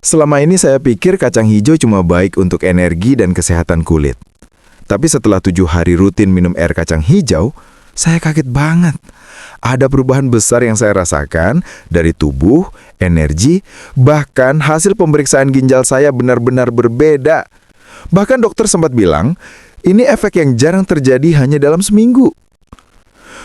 Selama ini saya pikir kacang hijau cuma baik untuk energi dan kesehatan kulit. Tapi setelah 7 hari rutin minum air kacang hijau, saya kaget banget. Ada perubahan besar yang saya rasakan dari tubuh, energi, bahkan hasil pemeriksaan ginjal saya benar-benar berbeda. Bahkan dokter sempat bilang, ini efek yang jarang terjadi hanya dalam seminggu.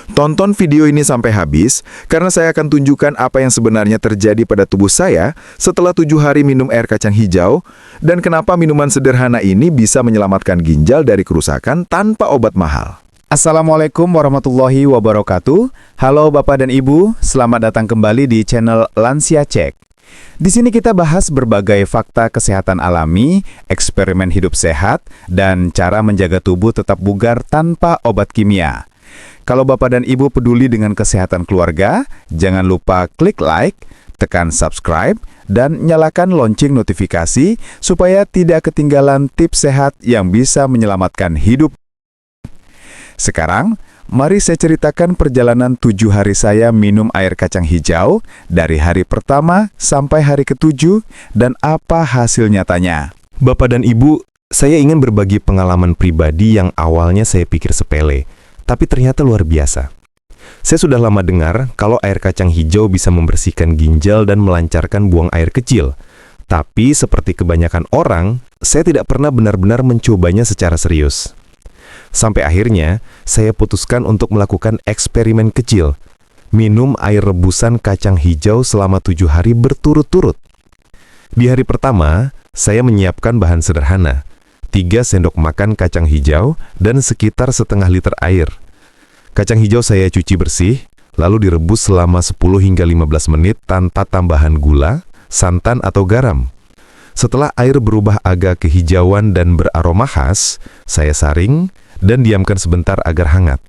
Tonton video ini sampai habis, karena saya akan tunjukkan apa yang sebenarnya terjadi pada tubuh saya setelah 7 hari minum air kacang hijau, dan kenapa minuman sederhana ini bisa menyelamatkan ginjal dari kerusakan tanpa obat mahal. Assalamualaikum warahmatullahi wabarakatuh. Halo Bapak dan Ibu, selamat datang kembali di channel Lansia Cek. Di sini kita bahas berbagai fakta kesehatan alami, eksperimen hidup sehat, dan cara menjaga tubuh tetap bugar tanpa obat kimia. Kalau Bapak dan Ibu peduli dengan kesehatan keluarga, jangan lupa klik like, tekan subscribe, dan nyalakan lonceng notifikasi supaya tidak ketinggalan tips sehat yang bisa menyelamatkan hidup. Sekarang, mari saya ceritakan perjalanan 7 hari saya minum air kacang hijau dari hari pertama sampai hari ke-7 dan apa hasil nyatanya. Bapak dan Ibu, saya ingin berbagi pengalaman pribadi yang awalnya saya pikir sepele, tapi ternyata luar biasa. Saya sudah lama dengar kalau air kacang hijau bisa membersihkan ginjal dan melancarkan buang air kecil. Tapi seperti kebanyakan orang, saya tidak pernah benar-benar mencobanya secara serius. Sampai akhirnya, saya putuskan untuk melakukan eksperimen kecil. Minum air rebusan kacang hijau selama 7 hari berturut-turut. Di hari pertama, saya menyiapkan bahan sederhana. 3 sendok makan kacang hijau dan sekitar setengah liter air. Kacang hijau saya cuci bersih, lalu direbus selama 10 hingga 15 menit tanpa tambahan gula, santan atau garam. Setelah air berubah agak kehijauan dan beraroma khas, saya saring dan diamkan sebentar agar hangat.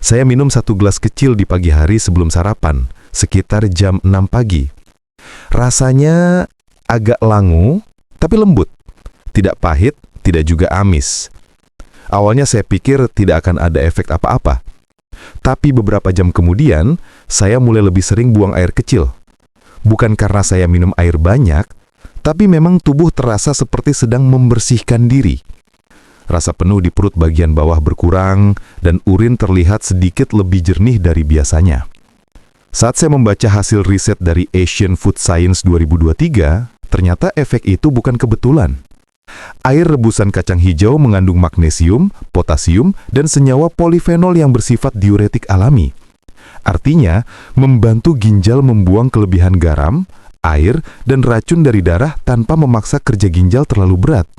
Saya minum 1 gelas kecil di pagi hari sebelum sarapan, sekitar jam 6 pagi. Rasanya agak langu, tapi lembut. Tidak pahit, tidak juga amis. Awalnya saya pikir tidak akan ada efek apa-apa. Tapi beberapa jam kemudian, saya mulai lebih sering buang air kecil. Bukan karena saya minum air banyak, tapi memang tubuh terasa seperti sedang membersihkan diri. Rasa penuh di perut bagian bawah berkurang, dan urin terlihat sedikit lebih jernih dari biasanya. Saat saya membaca hasil riset dari Asian Food Science 2023, ternyata efek itu bukan kebetulan. Air rebusan kacang hijau mengandung magnesium, potasium, dan senyawa polifenol yang bersifat diuretik alami. Artinya, membantu ginjal membuang kelebihan garam, air, dan racun dari darah tanpa memaksa kerja ginjal terlalu berat.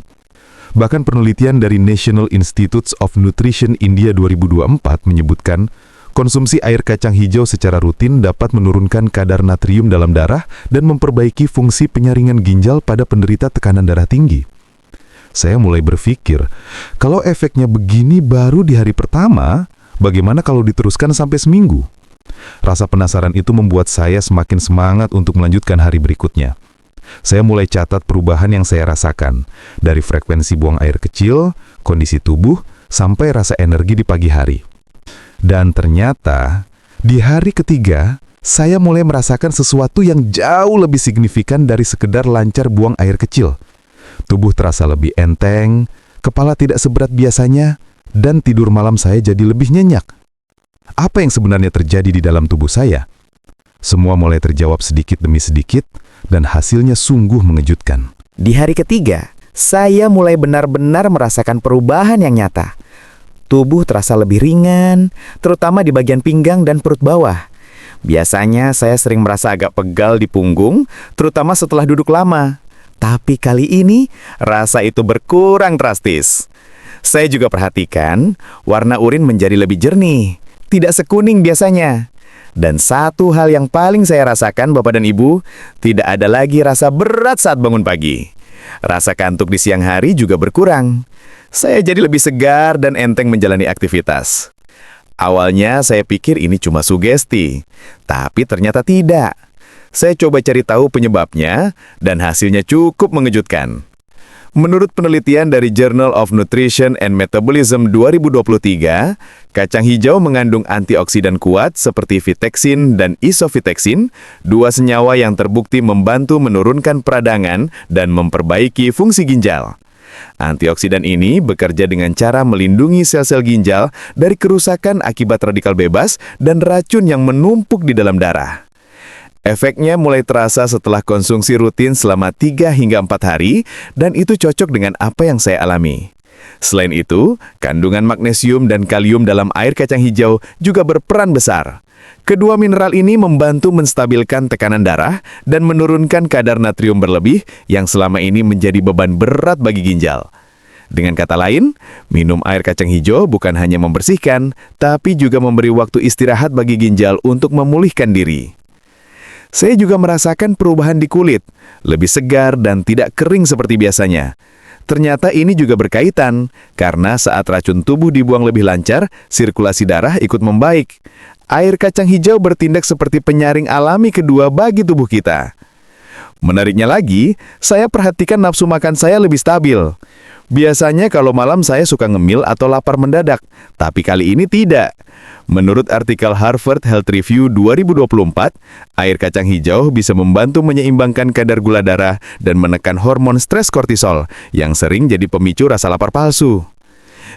Bahkan penelitian dari National Institutes of Nutrition India 2024 menyebutkan, konsumsi air kacang hijau secara rutin dapat menurunkan kadar natrium dalam darah dan memperbaiki fungsi penyaringan ginjal pada penderita tekanan darah tinggi. Saya mulai berpikir, kalau efeknya begini baru di hari pertama, bagaimana kalau diteruskan sampai seminggu? Rasa penasaran itu membuat saya semakin semangat untuk melanjutkan hari berikutnya. Saya mulai catat perubahan yang saya rasakan, dari frekuensi buang air kecil, kondisi tubuh, sampai rasa energi di pagi hari. Dan ternyata, di hari ketiga, saya mulai merasakan sesuatu yang jauh lebih signifikan dari sekedar lancar buang air kecil. Tubuh terasa lebih enteng, kepala tidak seberat biasanya, dan tidur malam saya jadi lebih nyenyak. Apa yang sebenarnya terjadi di dalam tubuh saya? Semua mulai terjawab sedikit demi sedikit, dan hasilnya sungguh mengejutkan. Di hari ketiga, saya mulai benar-benar merasakan perubahan yang nyata. Tubuh terasa lebih ringan, terutama di bagian pinggang dan perut bawah. Biasanya saya sering merasa agak pegal di punggung, terutama setelah duduk lama. Tapi kali ini, rasa itu berkurang drastis. Saya juga perhatikan, warna urin menjadi lebih jernih, tidak sekuning biasanya. Dan satu hal yang paling saya rasakan, Bapak dan Ibu, tidak ada lagi rasa berat saat bangun pagi. Rasa kantuk di siang hari juga berkurang. Saya jadi lebih segar dan enteng menjalani aktivitas. Awalnya saya pikir ini cuma sugesti, tapi ternyata tidak. Saya coba cari tahu penyebabnya, dan hasilnya cukup mengejutkan. Menurut penelitian dari Journal of Nutrition and Metabolism 2023, kacang hijau mengandung antioksidan kuat seperti viteksin dan isoviteksin, dua senyawa yang terbukti membantu menurunkan peradangan dan memperbaiki fungsi ginjal. Antioksidan ini bekerja dengan cara melindungi sel-sel ginjal dari kerusakan akibat radikal bebas dan racun yang menumpuk di dalam darah. Efeknya mulai terasa setelah konsumsi rutin selama 3 hingga 4 hari, dan itu cocok dengan apa yang saya alami. Selain itu, kandungan magnesium dan kalium dalam air kacang hijau juga berperan besar. Kedua mineral ini membantu menstabilkan tekanan darah dan menurunkan kadar natrium berlebih yang selama ini menjadi beban berat bagi ginjal. Dengan kata lain, minum air kacang hijau bukan hanya membersihkan, tapi juga memberi waktu istirahat bagi ginjal untuk memulihkan diri. Saya juga merasakan perubahan di kulit, lebih segar dan tidak kering seperti biasanya. Ternyata ini juga berkaitan, karena saat racun tubuh dibuang lebih lancar, sirkulasi darah ikut membaik. Air kacang hijau bertindak seperti penyaring alami kedua bagi tubuh kita. Menariknya lagi, saya perhatikan nafsu makan saya lebih stabil. Biasanya kalau malam saya suka ngemil atau lapar mendadak, tapi kali ini tidak. Menurut artikel Harvard Health Review 2024, air kacang hijau bisa membantu menyeimbangkan kadar gula darah dan menekan hormon stres kortisol yang sering jadi pemicu rasa lapar palsu.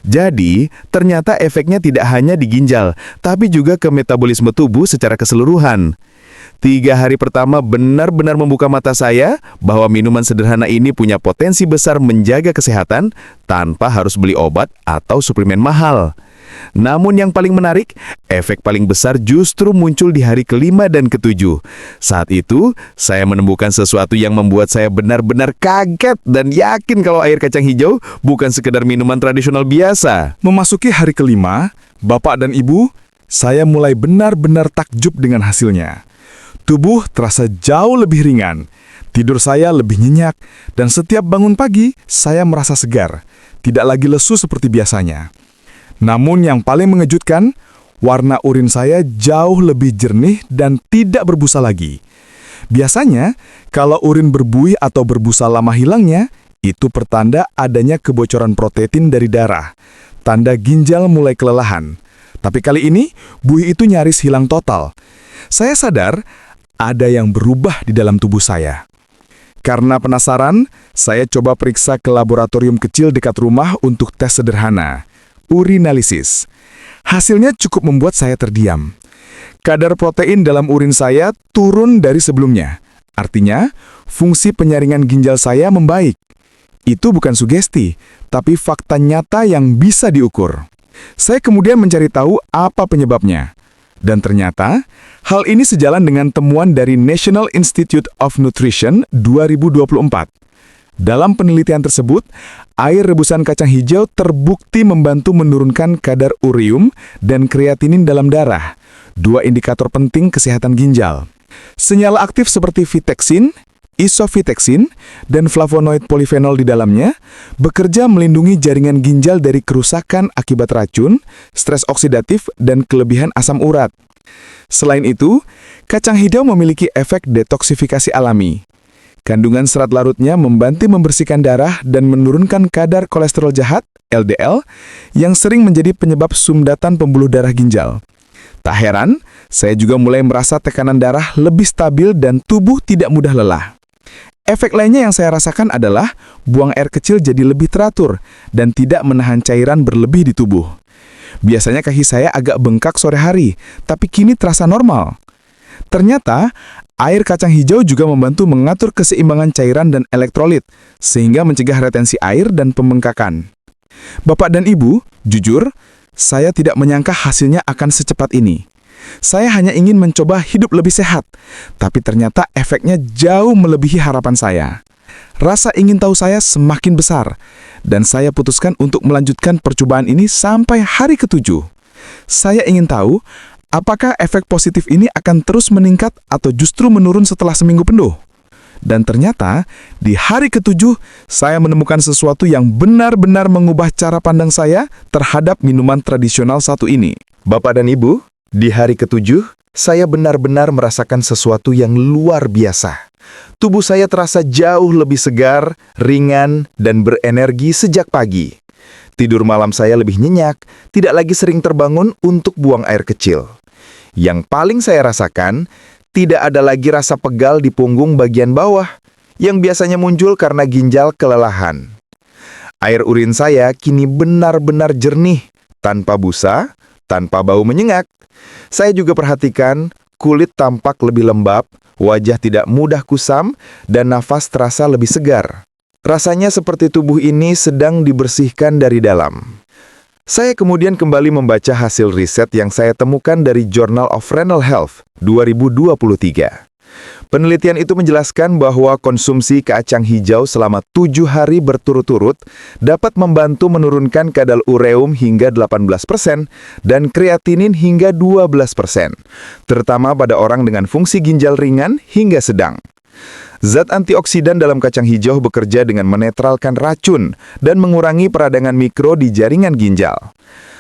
Jadi, ternyata efeknya tidak hanya di ginjal, tapi juga ke metabolisme tubuh secara keseluruhan. 3 hari pertama benar-benar membuka mata saya bahwa minuman sederhana ini punya potensi besar menjaga kesehatan tanpa harus beli obat atau suplemen mahal. Namun yang paling menarik, efek paling besar justru muncul di hari ke-5 dan ke-7. Saat itu, saya menemukan sesuatu yang membuat saya benar-benar kaget dan yakin kalau air kacang hijau bukan sekedar minuman tradisional biasa. Memasuki hari ke-5, Bapak dan Ibu, saya mulai benar-benar takjub dengan hasilnya. Tubuh terasa jauh lebih ringan, tidur saya lebih nyenyak, dan setiap bangun pagi, saya merasa segar, tidak lagi lesu seperti biasanya. Namun yang paling mengejutkan, warna urin saya jauh lebih jernih dan tidak berbusa lagi. Biasanya, kalau urin berbuih atau berbusa lama hilangnya, itu pertanda adanya kebocoran protein dari darah, tanda ginjal mulai kelelahan. Tapi kali ini, buih itu nyaris hilang total. Saya sadar, ada yang berubah di dalam tubuh saya. Karena penasaran, saya coba periksa ke laboratorium kecil dekat rumah untuk tes sederhana. Urinalisis. Hasilnya cukup membuat saya terdiam. Kadar protein dalam urin saya turun dari sebelumnya. Artinya, fungsi penyaringan ginjal saya membaik. Itu bukan sugesti, tapi fakta nyata yang bisa diukur. Saya kemudian mencari tahu apa penyebabnya. Dan ternyata, hal ini sejalan dengan temuan dari National Institute of Nutrition 2024. Dalam penelitian tersebut, air rebusan kacang hijau terbukti membantu menurunkan kadar urium dan kreatinin dalam darah, dua indikator penting kesehatan ginjal. Senyawa aktif seperti viteksin, isoviteksin, dan flavonoid polifenol di dalamnya bekerja melindungi jaringan ginjal dari kerusakan akibat racun, stres oksidatif, dan kelebihan asam urat. Selain itu, kacang hijau memiliki efek detoksifikasi alami. Kandungan serat larutnya membantu membersihkan darah dan menurunkan kadar kolesterol jahat, LDL, yang sering menjadi penyebab sumbatan pembuluh darah ginjal. Tak heran, saya juga mulai merasa tekanan darah lebih stabil dan tubuh tidak mudah lelah. Efek lainnya yang saya rasakan adalah buang air kecil jadi lebih teratur dan tidak menahan cairan berlebih di tubuh. Biasanya kaki saya agak bengkak sore hari, tapi kini terasa normal. Ternyata, air kacang hijau juga membantu mengatur keseimbangan cairan dan elektrolit, sehingga mencegah retensi air dan pembengkakan. Bapak dan Ibu, jujur, saya tidak menyangka hasilnya akan secepat ini. Saya hanya ingin mencoba hidup lebih sehat, tapi ternyata efeknya jauh melebihi harapan saya. Rasa ingin tahu saya semakin besar, dan saya putuskan untuk melanjutkan percobaan ini sampai hari ke-7. Saya ingin tahu, apakah efek positif ini akan terus meningkat atau justru menurun setelah seminggu penuh? Dan ternyata, di hari ke-7, saya menemukan sesuatu yang benar-benar mengubah cara pandang saya terhadap minuman tradisional satu ini. Bapak dan Ibu, di hari ke-7, saya benar-benar merasakan sesuatu yang luar biasa. Tubuh saya terasa jauh lebih segar, ringan, dan berenergi sejak pagi. Tidur malam saya lebih nyenyak, tidak lagi sering terbangun untuk buang air kecil. Yang paling saya rasakan, tidak ada lagi rasa pegal di punggung bagian bawah, yang biasanya muncul karena ginjal kelelahan. Air urin saya kini benar-benar jernih, tanpa busa, tanpa bau menyengat. Saya juga perhatikan, kulit tampak lebih lembab, wajah tidak mudah kusam, dan nafas terasa lebih segar. Rasanya seperti tubuh ini sedang dibersihkan dari dalam. Saya kemudian kembali membaca hasil riset yang saya temukan dari Journal of Renal Health 2023. Penelitian itu menjelaskan bahwa konsumsi kacang hijau selama 7 hari berturut-turut dapat membantu menurunkan kadar ureum hingga 18% dan kreatinin hingga 12%, terutama pada orang dengan fungsi ginjal ringan hingga sedang. Zat antioksidan dalam kacang hijau bekerja dengan menetralkan racun dan mengurangi peradangan mikro di jaringan ginjal.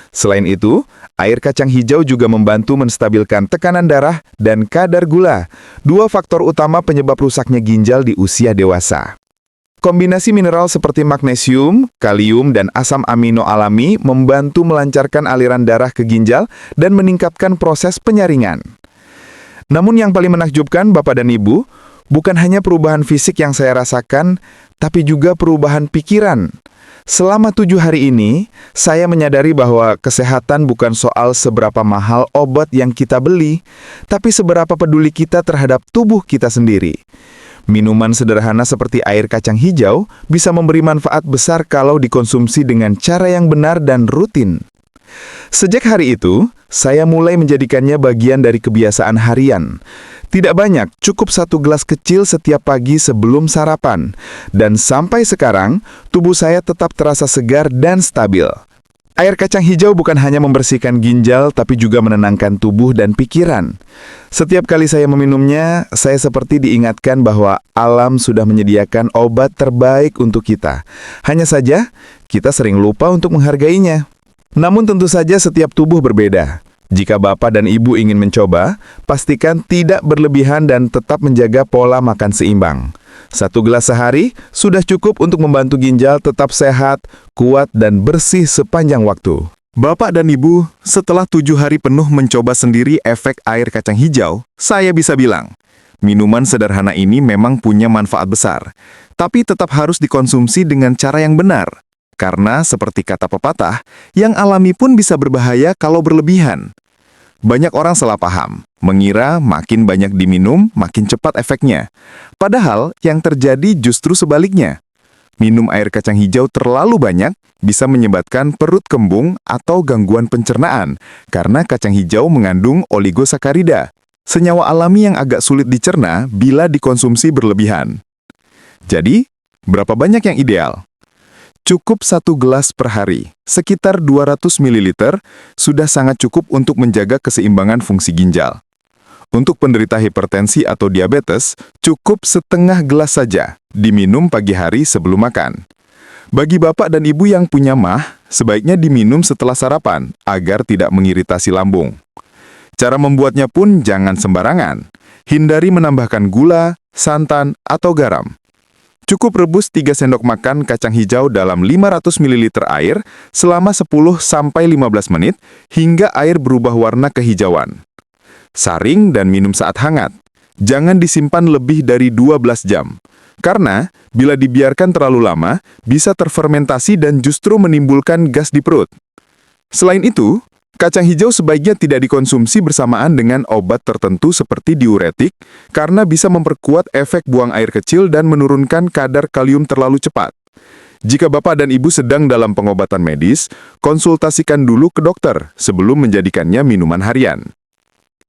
Selain itu, air kacang hijau juga membantu menstabilkan tekanan darah dan kadar gula, dua faktor utama penyebab rusaknya ginjal di usia dewasa. Kombinasi mineral seperti magnesium, kalium, dan asam amino alami membantu melancarkan aliran darah ke ginjal dan meningkatkan proses penyaringan. Namun yang paling menakjubkan, Bapak dan Ibu, bukan hanya perubahan fisik yang saya rasakan, tapi juga perubahan pikiran. Selama 7 hari ini, saya menyadari bahwa kesehatan bukan soal seberapa mahal obat yang kita beli, tapi seberapa peduli kita terhadap tubuh kita sendiri. Minuman sederhana seperti air kacang hijau bisa memberi manfaat besar kalau dikonsumsi dengan cara yang benar dan rutin. Sejak hari itu, saya mulai menjadikannya bagian dari kebiasaan harian. Tidak banyak, cukup 1 gelas kecil setiap pagi sebelum sarapan. Dan sampai sekarang, tubuh saya tetap terasa segar dan stabil. Air kacang hijau bukan hanya membersihkan ginjal, tapi juga menenangkan tubuh dan pikiran. Setiap kali saya meminumnya, saya seperti diingatkan bahwa alam sudah menyediakan obat terbaik untuk kita. Hanya saja, kita sering lupa untuk menghargainya. Namun tentu saja setiap tubuh berbeda. Jika Bapak dan Ibu ingin mencoba, pastikan tidak berlebihan dan tetap menjaga pola makan seimbang. 1 gelas sehari sudah cukup untuk membantu ginjal tetap sehat, kuat, dan bersih sepanjang waktu. Bapak dan Ibu, setelah 7 hari penuh mencoba sendiri efek air kacang hijau, saya bisa bilang, minuman sederhana ini memang punya manfaat besar, tapi tetap harus dikonsumsi dengan cara yang benar. Karena seperti kata pepatah, yang alami pun bisa berbahaya kalau berlebihan. Banyak orang salah paham, mengira makin banyak diminum, makin cepat efeknya. Padahal yang terjadi justru sebaliknya. Minum air kacang hijau terlalu banyak bisa menyebabkan perut kembung atau gangguan pencernaan, karena kacang hijau mengandung oligosakarida, senyawa alami yang agak sulit dicerna bila dikonsumsi berlebihan. Jadi, berapa banyak yang ideal? Cukup 1 gelas per hari, sekitar 200 ml, sudah sangat cukup untuk menjaga keseimbangan fungsi ginjal. Untuk penderita hipertensi atau diabetes, cukup setengah gelas saja, diminum pagi hari sebelum makan. Bagi Bapak dan Ibu yang punya MAH, sebaiknya diminum setelah sarapan, agar tidak mengiritasi lambung. Cara membuatnya pun jangan sembarangan. Hindari menambahkan gula, santan, atau garam. Cukup rebus 3 sendok makan kacang hijau dalam 500 ml air selama 10-15 menit hingga air berubah warna kehijauan. Saring dan minum saat hangat. Jangan disimpan lebih dari 12 jam. Karena bila dibiarkan terlalu lama, bisa terfermentasi dan justru menimbulkan gas di perut. Selain itu, kacang hijau sebaiknya tidak dikonsumsi bersamaan dengan obat tertentu seperti diuretik, karena bisa memperkuat efek buang air kecil dan menurunkan kadar kalium terlalu cepat. Jika Bapak dan Ibu sedang dalam pengobatan medis, konsultasikan dulu ke dokter sebelum menjadikannya minuman harian.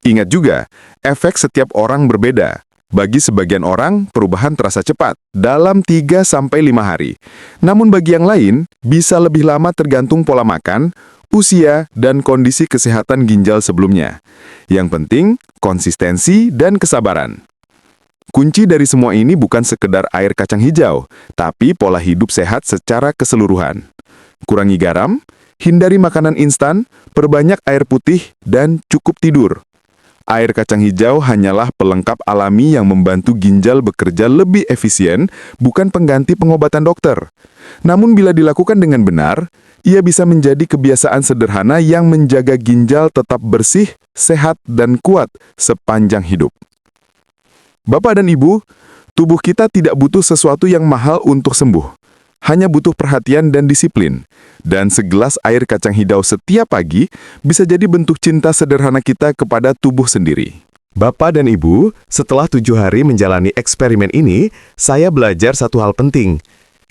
Ingat juga, efek setiap orang berbeda. Bagi sebagian orang, perubahan terasa cepat, dalam 3-5 hari. Namun bagi yang lain, bisa lebih lama tergantung pola makan, usia, dan kondisi kesehatan ginjal sebelumnya. Yang penting, konsistensi dan kesabaran. Kunci dari semua ini bukan sekedar air kacang hijau, tapi pola hidup sehat secara keseluruhan. Kurangi garam, hindari makanan instan, perbanyak air putih, dan cukup tidur. air kacang hijau hanyalah pelengkap alami yang membantu ginjal bekerja lebih efisien, bukan pengganti pengobatan dokter. Namun bila dilakukan dengan benar, ia bisa menjadi kebiasaan sederhana yang menjaga ginjal tetap bersih, sehat, dan kuat sepanjang hidup. Bapak dan Ibu, tubuh kita tidak butuh sesuatu yang mahal untuk sembuh. Hanya butuh perhatian dan disiplin. Dan segelas air kacang hijau setiap pagi bisa jadi bentuk cinta sederhana kita kepada tubuh sendiri. Bapak dan Ibu, setelah 7 hari menjalani eksperimen ini, saya belajar satu hal penting.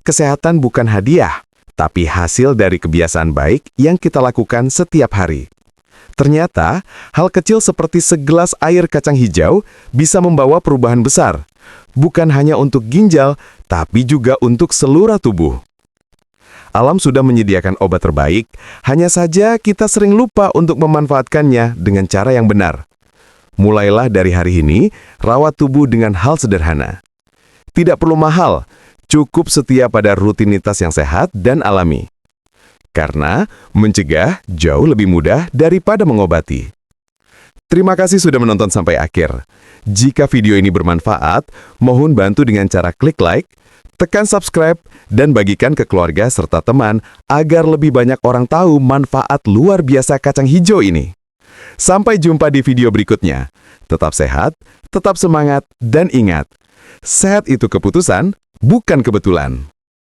Kesehatan bukan hadiah, tapi hasil dari kebiasaan baik yang kita lakukan setiap hari. Ternyata, hal kecil seperti segelas air kacang hijau bisa membawa perubahan besar. Bukan hanya untuk ginjal, tapi juga untuk seluruh tubuh. Alam sudah menyediakan obat terbaik, hanya saja kita sering lupa untuk memanfaatkannya dengan cara yang benar. Mulailah dari hari ini, rawat tubuh dengan hal sederhana. Tidak perlu mahal, cukup setia pada rutinitas yang sehat dan alami. Karena mencegah jauh lebih mudah daripada mengobati. Terima kasih sudah menonton sampai akhir. Jika video ini bermanfaat, mohon bantu dengan cara klik like, tekan subscribe, dan bagikan ke keluarga serta teman agar lebih banyak orang tahu manfaat luar biasa kacang hijau ini. Sampai jumpa di video berikutnya. Tetap sehat, tetap semangat, dan ingat, sehat itu keputusan, bukan kebetulan.